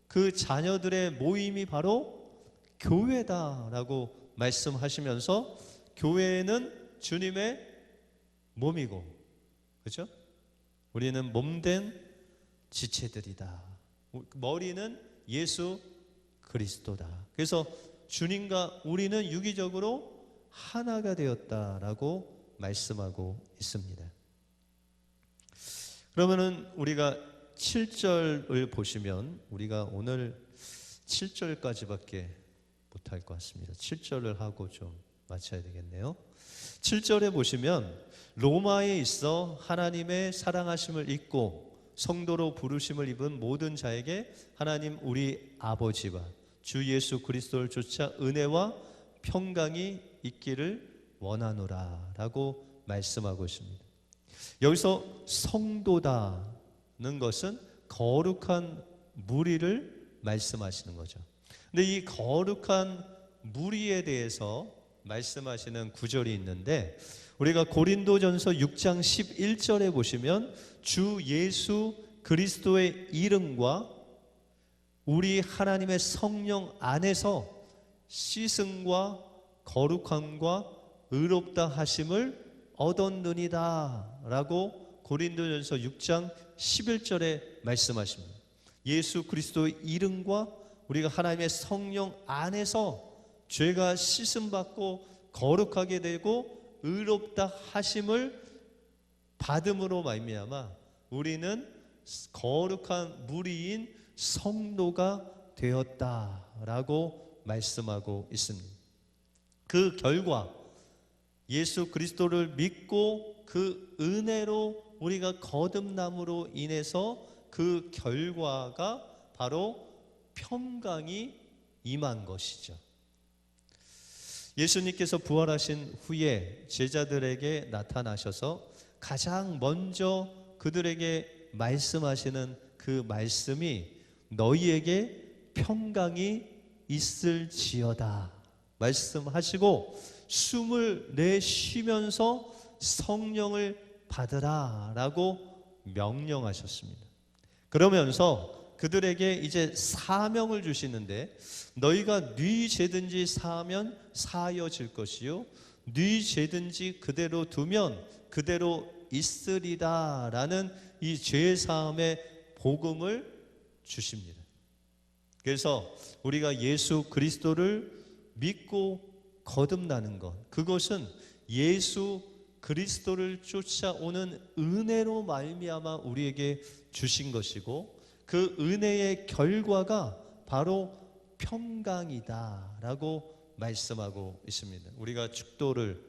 그 자녀들의 모임이 바로 교회다라고 말씀하시면서 교회는 주님의 몸이고, 그렇죠? 우리는 몸된 지체들이다. 머리는 예수 그리스도다. 그래서 주님과 우리는 유기적으로 하나가 되었다라고 말씀하고 있습니다. 그러면은 우리가 7절을 보시면, 우리가 오늘 7절까지밖에 못할 것 같습니다. 7절을 하고 좀 마쳐야 되겠네요. 7절에 보시면 로마에 있어 하나님의 사랑하심을 잊고 성도로 부르심을 입은 모든 자에게 하나님 우리 아버지와 주 예수 그리스도를 쫓아 은혜와 평강이 있기를 원하노라 라고 말씀하고 있습니다. 여기서 성도다는 것은 거룩한 무리를 말씀하시는 거죠. 근데 이 거룩한 무리에 대해서 말씀하시는 구절이 있는데, 우리가 고린도전서 6장 11절에 보시면 주 예수 그리스도의 이름과 우리 하나님의 성령 안에서 씻음과 거룩함과 의롭다 하심을 얻었느니라 라고 고린도전서 6장 11절에 말씀하십니다. 예수 그리스도의 이름과 우리가 하나님의 성령 안에서 죄가 씻음받고 거룩하게 되고 의롭다 하심을 받음으로 말미암아 우리는 거룩한 무리인 성도가 되었다라고 말씀하고 있습니다. 그 결과 예수 그리스도를 믿고 그 은혜로 우리가 거듭남으로 인해서 그 결과가 바로 평강이 임한 것이죠. 예수님께서 부활하신 후에 제자들에게 나타나셔서 가장 먼저 그들에게 말씀하시는 그 말씀이 너희에게 평강이 있을지어다 말씀하시고 숨을 내쉬면서 성령을 받으라 라고 명령하셨습니다. 그러면서 그들에게 이제 사명을 주시는데, 너희가 네 죄든지 사하면 사하여질 것이요 네 죄든지 그대로 두면 그대로 있으리다 라는 이 죄사함의 복음을 주십니다. 그래서 우리가 예수 그리스도를 믿고 거듭나는 것, 그것은 예수 그리스도를 쫓아오는 은혜로 말미암아 우리에게 주신 것이고, 그 은혜의 결과가 바로 평강이다라고 말씀하고 있습니다. 우리가 축도를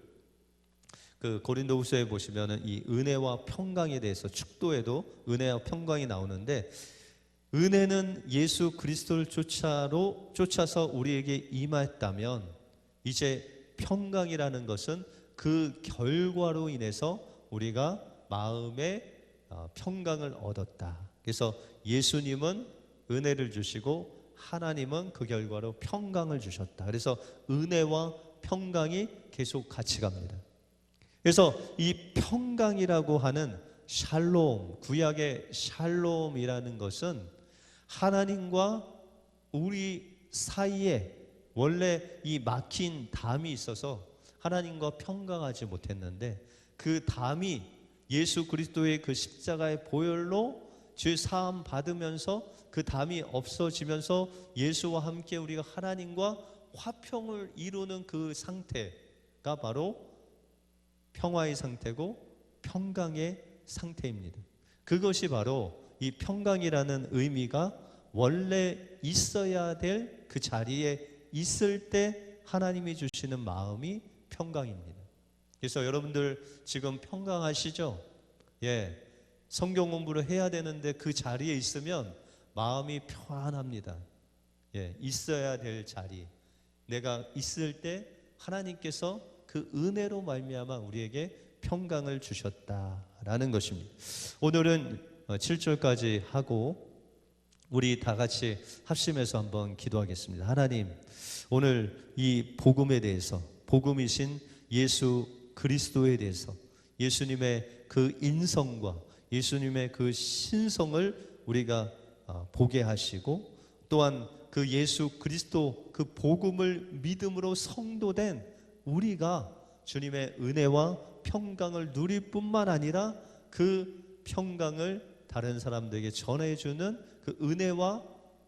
그 고린도후서에 보시면은 이 은혜와 평강에 대해서 축도에도 은혜와 평강이 나오는데, 은혜는 예수 그리스도를 쫓아서 우리에게 임했다면, 이제 평강이라는 것은 그 결과로 인해서 우리가 마음의 평강을 얻었다. 그래서 예수님은 은혜를 주시고 하나님은 그 결과로 평강을 주셨다. 그래서 은혜와 평강이 계속 같이 갑니다. 그래서 이 평강이라고 하는 샬롬, 구약의 샬롬이라는 것은 하나님과 우리 사이에 원래 이 막힌 담이 있어서 하나님과 평강하지 못했는데, 그 담이 예수 그리스도의 그 십자가의 보혈로 죄 사함 받으면서 그 담이 없어지면서 예수와 함께 우리가 하나님과 화평을 이루는 그 상태가 바로 평화의 상태고 평강의 상태입니다. 그것이 바로 이 평강이라는 의미가 원래 있어야 될 그 자리에 있을 때 하나님이 주시는 마음이 평강입니다. 그래서 여러분들 지금 평강하시죠? 예, 성경 공부를 해야 되는데 그 자리에 있으면 마음이 평안합니다. 예, 있어야 될 자리, 내가 있을 때 하나님께서 그 은혜로 말미암아 우리에게 평강을 주셨다라는 것입니다. 오늘은 7절까지 하고 우리 다 같이 합심해서 한번 기도하겠습니다. 하나님, 오늘 이 복음에 대해서, 복음이신 예수 그리스도에 대해서, 예수님의 그 인성과 예수님의 그 신성을 우리가 보게 하시고, 또한 그 예수 그리스도 그 복음을 믿음으로 성도된 우리가 주님의 은혜와 평강을 누릴 뿐만 아니라 그 평강을 다른 사람들에게 전해주는 그 은혜와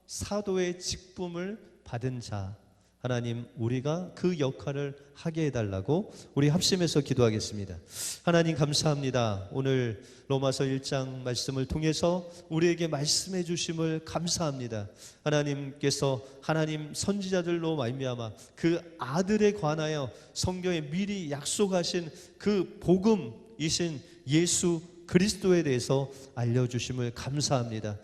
사도의 직분을 받은 자, 하나님, 우리가 그 역할을 하게 해달라고 우리 합심해서 기도하겠습니다. 하나님, 감사합니다. 오늘 로마서 1장 말씀을 통해서 우리에게 말씀해 주심을 감사합니다. 하나님께서 하나님 선지자들로 말미암아 그 아들에 관하여 성경에 미리 약속하신 그 복음이신 예수 그리스도에 대해서 알려주심을 감사합니다.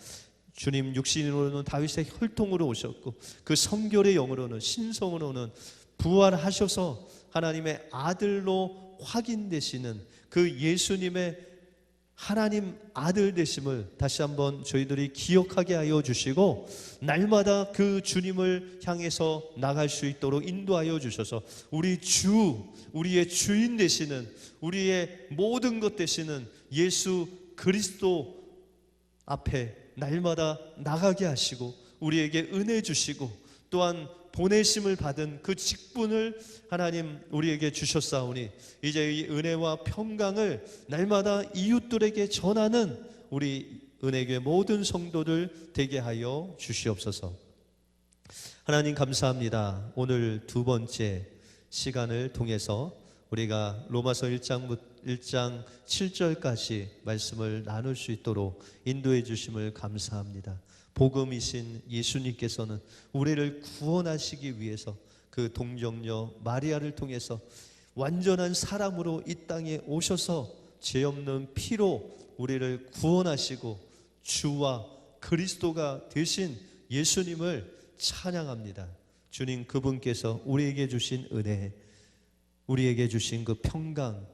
주님, 육신으로는 다윗의 혈통으로 오셨고 그 성결의 영으로는, 신성으로는 부활하셔서 하나님의 아들로 확인되시는 그 예수님의 하나님 아들 되심을 다시 한번 저희들이 기억하게 하여 주시고, 날마다 그 주님을 향해서 나갈 수 있도록 인도하여 주셔서 우리 주, 우리의 주인 되시는, 우리의 모든 것 되시는 예수 그리스도 앞에 날마다 나가게 하시고 우리에게 은혜 주시고, 또한 보내심을 받은 그 직분을 하나님 우리에게 주셨사오니 이제 이 은혜와 평강을 날마다 이웃들에게 전하는 우리 은혜교회 모든 성도들 되게 하여 주시옵소서. 하나님, 감사합니다. 오늘 두 번째 시간을 통해서 우리가 로마서 1장 7절까지 말씀을 나눌 수 있도록 인도해 주심을 감사합니다. 복음이신 예수님께서는 우리를 구원하시기 위해서 그 동정녀 마리아를 통해서 완전한 사람으로 이 땅에 오셔서 죄 없는 피로 우리를 구원하시고 주와 그리스도가 되신 예수님을 찬양합니다. 주님, 그분께서 우리에게 주신 은혜, 우리에게 주신 그 평강,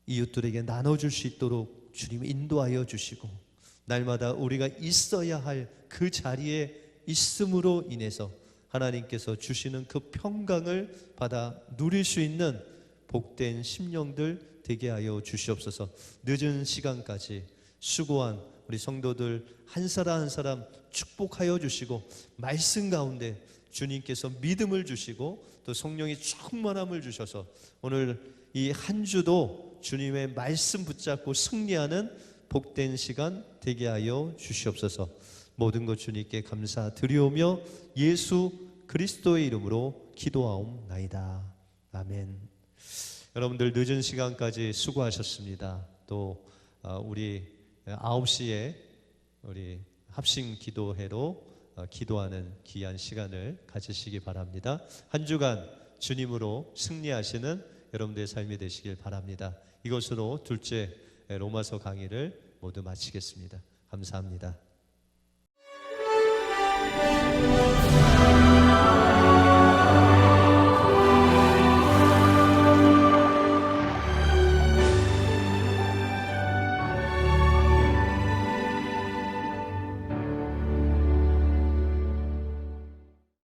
이웃들에게 나눠줄 수 있도록 주님 인도하여 주시고, 날마다 우리가 있어야 할 그 자리에 있음으로 인해서 하나님께서 주시는 그 평강을 받아 누릴 수 있는 복된 심령들 되게 하여 주시옵소서. 늦은 시간까지 수고한 우리 성도들 한 사람 한 사람 축복하여 주시고, 말씀 가운데 주님께서 믿음을 주시고 또 성령의 충만함을 주셔서 오늘 이 한 주도 주님의 말씀 붙잡고 승리하는 복된 시간 되게 하여 주시옵소서. 모든 것 주님께 감사드리오며 예수 그리스도의 이름으로 기도하옵나이다. 아멘. 여러분들 늦은 시간까지 수고하셨습니다. 또 우리 9시에 우리 합심 기도회로 기도하는 귀한 시간을 가지시기 바랍니다. 한 주간 주님으로 승리하시는 여러분들의 삶이 되시길 바랍니다. 이것으로 둘째 로마서 강의를 모두 마치겠습니다. 감사합니다.